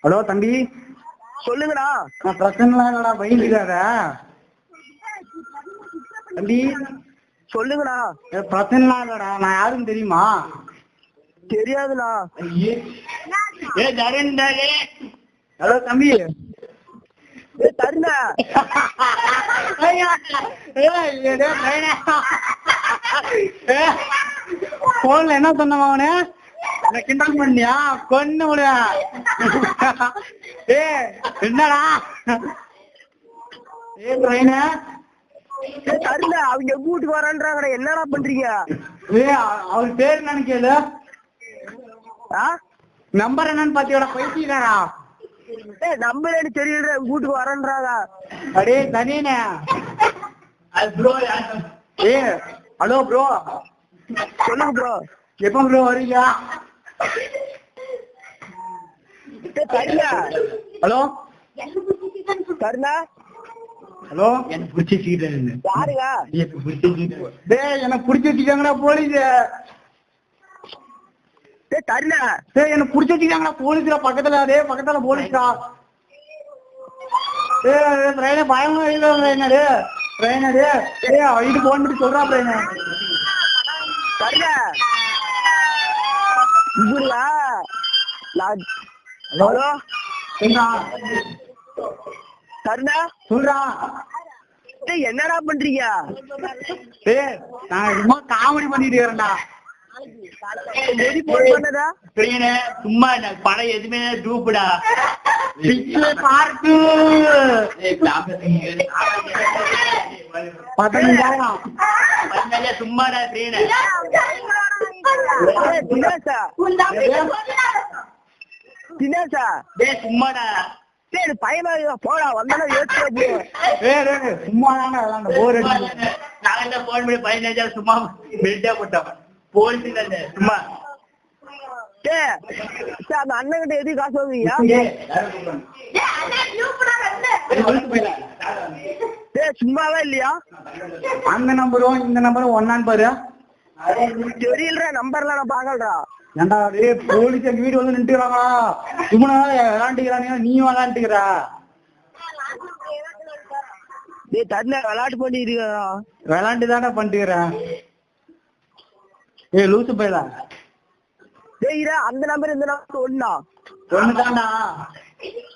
Hello தம்பி, சொல்லுங்கடா. பிரச்சனைலாம் இல்லடா, பயந்துக்காத தம்பி. சொல்லுங்கடா. பிரச்சனைலாம் இல்லடா, நான் யாருன்னு தெரியுமா? தெரியாதுண்ணா. ஹலோ தம்பி. தருணா போன்ல என்ன சொன்ன அவனு? கிண்டல் பண்ணியா? கொன்னு முடியா? என்னடா தருணா, அவங்க வீட்டுக்கு வரான்றாங்கடா, என்னடா பண்றீங்க? அவரு பேர் என்னன்னு கேளு. நம்பர் என்னன்னு பாத்தியோட பைத்தியக்காரா? நம்பர் எனக்கு தெரியல, வீட்டுக்கு வரேன்றாங்க. அடே தனீனே. Hello bro. சொல்லுங்க ப்ரோ. எப்ப ப்ரோ வரீங்க? ஹலோ தருணா. ஹலோ, எனக்கு பிடிச்ச யாருங்க? எனக்கு பிடிச்ச வச்சுக்காங்கடா போலீஸ். தருணா, எனக்கு பிடிச்ச வச்சுக்காங்கடா போலீஸ்ல. பக்கத்துல பக்கத்துல போலீஸ்டா. பயமா இல்ல ட்ரைனரு. இது போன் பண்ணி சொல்றா ட்ரைனர். தருணா இவருடா. ஹலோ தருணா, சொல்றா. என்னடா பண்றீங்க? நான் சும்மா காமெடி பண்ணிட்டு இருக்கிறேன்டா. சும்மா படம் எதுவுமே டூப்புடா. பார்த்து 15,000 சும்மாடா. தினேஷா சும்மாடா. சரி பயமா போடா, வந்தாலும் சும்மா தானே விளாண்ட போர் அடிச்சு. நான் போன் பண்ணி 15,000 சும்மா பெல்ட்டா போட்டோம். போலீஸ் சும்மா. அந்த அண்ணன் கிட்ட எதுவும் காசு வாங்குவீங்க? சும்மாவே இல்லையா? அந்த நம்பரும் இந்த நம்பரும் ஒன்னான்னு பாரு. தெரியல, நம்பர்லாம் நான் பாக்கலடா. ஏண்டா போலீஸ் எங்க வீடு வந்து நின்றுக்கிறாங்களா? இவனா விளாண்டுக்கிறானே, நீ விளாண்டுக்கிறா? தண்ணி விளையாட்டு பண்ணிட்டு விளாண்டு தானே பண்ணிட்டுக்கிறேன். லூசு பையலா. அந்த நம்பர் இந்த நம்பர் ஒண்ணா? ஒண்ணுதான்டா.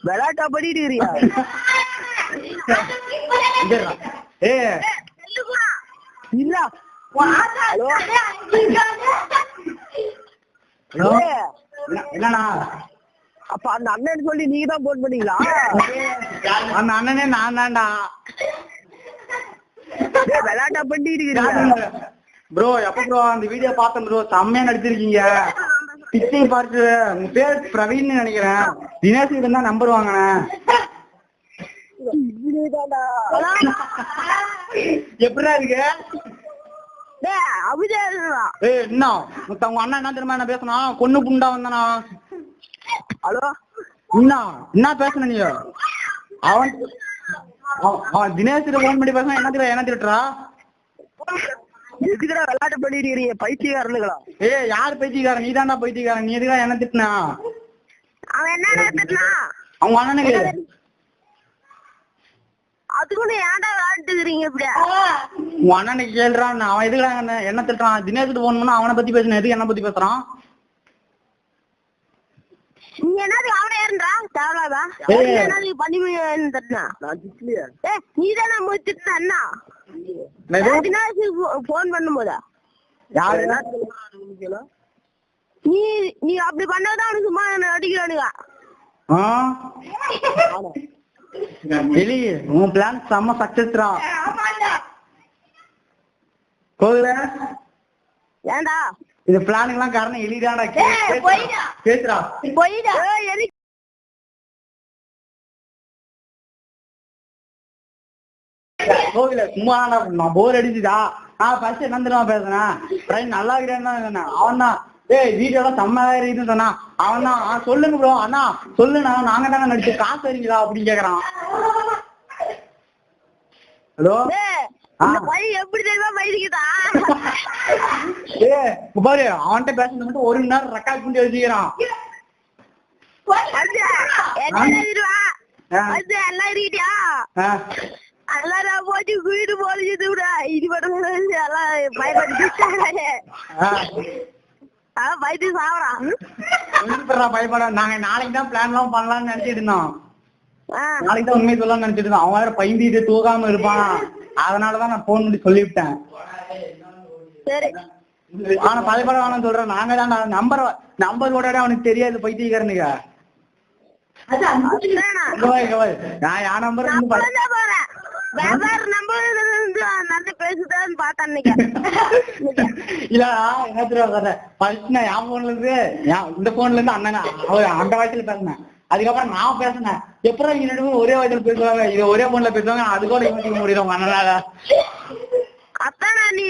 விளையாட்டா பண்ணிட்டு இருக்கிறியா? இல்ல. ஹலோ என்னண்ணா? அப்ப அந்த அண்ணன் சொல்லி நீங்க தான் போன் பண்ணீங்களா? அந்த அண்ணனே நான் தான்டா. விளையாட்டா பண்ணிட்டு இருக்கிறீங்க ப்ரோ. எப்ப ப்ரோ அந்த வீடியோ பார்த்தேன் ப்ரோ, செம்மையா நடிச்சிருக்கீங்க. பிச்சை பார்த்து. உங்க பேர் பிரவீன் நினைக்கிறேன். தினேஷ் கிட்ட தான் நம்பர் வாங்கினேன். எப்படிடா இருக்கு? என்ன உங்க அண்ணா என்ன தெரியுமா என்ன பேசனா? கொன்னு புண்டா வந்தானா? ஹலோ என்ன பேசுன நீ? அவன் தினேஷ் போன் பண்ணி பேச என்ன திட்டுறா? எதுக்குடா விளையாட்டு பண்ணிட்டு இருக்கீங்க பைத்தியக்காரனுங்களா? யாரு பைத்தியக்காரன்? நீ தான்டா பைத்தியக்காரன். நீ எதுக்கா என்ன திட்டினா? அவன் என்ன திட்டினா? அவங்க அண்ணனுக்கு. அதுக்குள்ள ஏன்டா விளையாட்டு இருக்கீங்க இப்படி? உன் அண்ணனுக்கு கேள்றான். அவன் எதுக்குடா என்ன திட்டுறான்? தினேஷ் போன் பண்ணா அவனை பத்தி பேசுன, எதுக்கு என்ன பத்தி பேசுறான்? நீ என்னது அவனை ஏறா தேவலாதா? பண்ணி தட்டினா நீ தானே திட்டின அண்ணா போன் பண்ணும் போதா? நீ அப்படி பண்ணாதான் அவனுக்கு சும்மா அடிக்கிறானுங்க. உன் பிளான் செம்ம சக்சஸ்ரா. கோகுல ஏண்டா இது பிளானுக்கு எல்லாம் காரணம் எலிதாடா. கேக்குறா போயிடா. கோகுல சும்மா நான் போர் அடிச்சுதா. ஃபர்ஸ்ட் என்ன தெரியுமா பேசுனேன்? ட்ரெயின் நல்லா இருக்கிறேன்னு அவன் தான். வீடியோலாம் செம்மையா இருக்குன்னு சொன்னா. அவன் தான் சொல்லுங்க ப்ரோ. அண்ணா சொல்லுண்ணா, நாங்க தாங்க நடிச்சு காசு வரீங்களா அப்படின்னு கேக்குறான். ஹலோ எப்படி தெரியுமா பைதிக்குதா? பாரு அவன்கிட்ட பேசுறது மட்டும் 1 மணி நேரம் ரெக்கார்ட் பண்ணி வச்சுக்கிறான். வந்து எல்லாம் இருக்கிட்டியா எல்லாரும் போச்சு வீடு போலிச்சு விட இது மட்டும் எல்லாம் பயப்பட்டு பயத்து சாவறான் பயப்பட. நாங்க நாளைக்கு தான் பிளான் எல்லாம் பண்ணலாம்னு நினைச்சிட்டு இருந்தோம். நாளைக்கு தான் உண்மை சொல்லலாம்னு நினைச்சிட்டு இருந்தோம். அவன் வேற பயந்துட்டு தூக்காம இருப்பான். அதனாலதான் நான் போன் பண்ணி சொல்லிவிட்டேன். சரி ஆனா பயப்பட வேணாம்னு சொல்றேன். நாங்க தான் நம்பரோட அவனுக்கு தெரியாது பைத்தியக்காரனுங்க. நான் என் நம்பர் இல்ல என்ன தெரியும் ஃபர்ஸ்ட் நான் என் போன்ல இருந்து இந்த போன்ல இருந்து அண்ணன் அந்த வயசுல பேசினேன். அதுக்கப்புறம் நான் பேசினேன். எப்பறம் இங்க ரெண்டு பேரும் ஒரே வயசுல பேசுவாங்க, இது ஒரே போன்ல பேசுவாங்க. அது கூட இவங்க முடியல உங்க அண்ணனால. அத்தானா நீ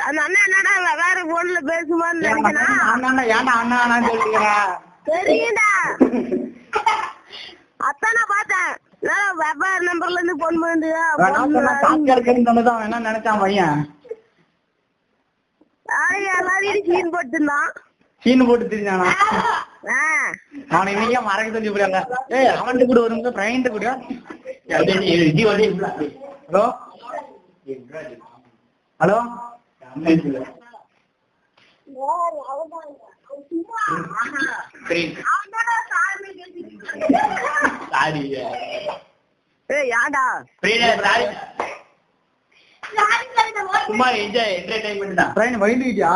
அந்த அண்ணன் என்னடா வேற போன்ல பேசுமான்னு நினைக்கிறேன். ஏன்டா அண்ணா சொல்லிக்கிறா தெரியுண்டா. அத்தானா பார்த்தேன் வெவ்வேறு நம்பர்ல இருந்து போன் பண்ணுது. என்ன நினைச்சான் பையன் எல்லாரையும் சீன் போட்டுருந்தான். சீன் போட்டு தெரிஞ்சானா? அவனை இன்னைக்கே மறக்க சொல்லி போறாங்க. ஏய் அவன்ட்டு கூட ஒரு நிமிஷம் ட்ரெயின் கூட. ஹலோ ஹலோ சும்மா என்ஜாய் என்டர்டைன்மெண்ட் தான். ட்ரெயின் வயிலுக்கிட்டியா?